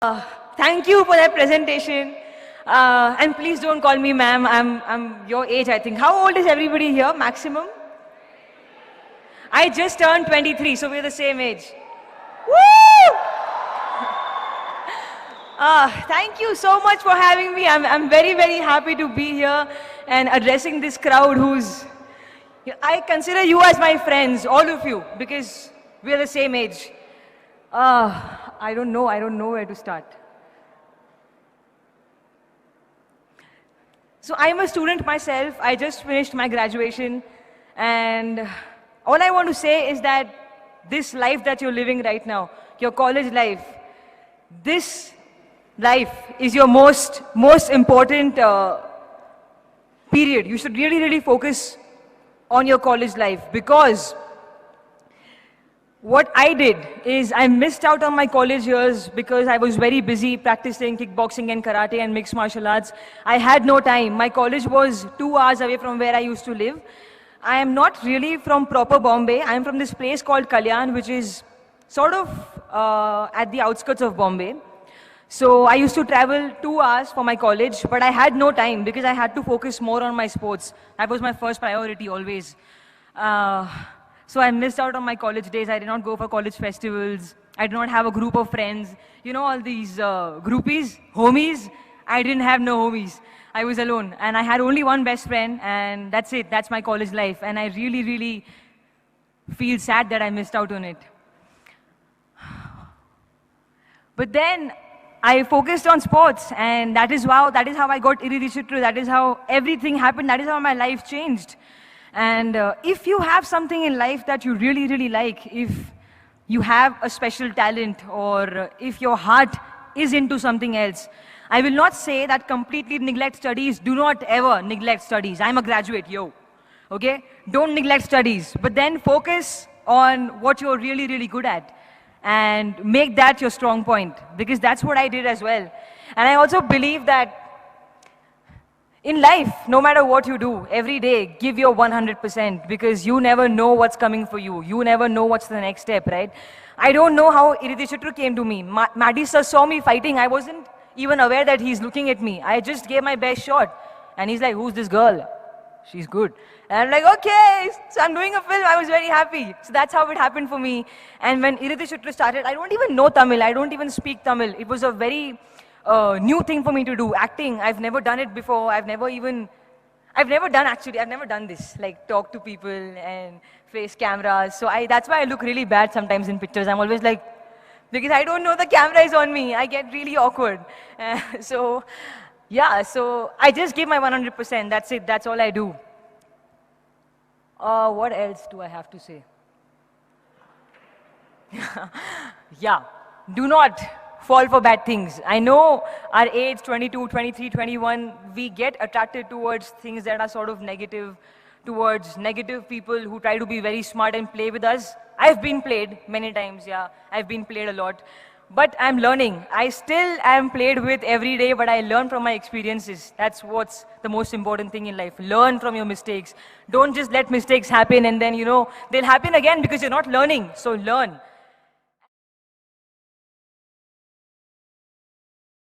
Thank you for that presentation. And please don't call me ma'am. I'm your age, I think. How old is everybody here, maximum? I just turned 23, so we're the same age. Woo! Thank you so much for having me. I'm very, very happy to be here and addressing this crowd who's... I consider you as my friends, all of you, because we're the same age. I don't know where to start. So I'm a student myself. I just finished my graduation, and all I want to say is that this life that you're living right now, your college life, this life is your most important period. You should really, really focus on your college life, because what I did is I missed out on my college years because I was very busy practicing kickboxing and karate and mixed martial arts. I had no time. My college was 2 hours away from where I used to live. I am not really from proper Bombay. I am from this place called Kalyan, which is sort of at the outskirts of Bombay. So I used to travel 2 hours for my college, but I had no time because I had to focus more on my sports. That was my first priority always. So I missed out on my college days. I did not go for college festivals. I did not have a group of friends. You know, all these groupies, homies. I didn't have no homies. I was alone. And I had only one best friend, and that's it. That's my college life. And I really, really feel sad that I missed out on it. But then I focused on sports, and that is how I got Iridishitru. That is how everything happened. That is how my life changed. And if you have something in life that you really, really like, if you have a special talent, or if your heart is into something else, I will not say that completely neglect studies. Do not ever neglect studies. I'm a graduate, yo. Okay? Don't neglect studies. But then focus on what you're really, really good at, and make that your strong point, because that's what I did as well. And I also believe that in life, no matter what you do, every day, give your 100%, because you never know what's coming for you. You never know what's the next step, right? I don't know how Iridishitru came to me. Maddy sir saw me fighting. I wasn't even aware that he's looking at me. I just gave my best shot. And he's like, who's this girl? She's good. And I'm like, okay, so I'm doing a film. I was very happy. So that's how it happened for me. And when Iridishitru started, I don't even know Tamil. I don't even speak Tamil. It was a very new thing for me to do. Acting, I've never done it before. I've never done this, like talk to people and face cameras. So that's why I look really bad sometimes in pictures. I'm always like, because I don't know the camera is on me. I get really awkward. So I just give my 100%. That's it. That's all I do. What else do I have to say? Yeah, do not fall for bad things. I know our age, 22, 23, 21, we get attracted towards things that are sort of negative, towards negative people who try to be very smart and play with us. I've been played many times, yeah. I've been played a lot. But I'm learning. I still am played with every day, but I learn from my experiences. That's what's the most important thing in life. Learn from your mistakes. Don't just let mistakes happen and then, they'll happen again because you're not learning. So learn.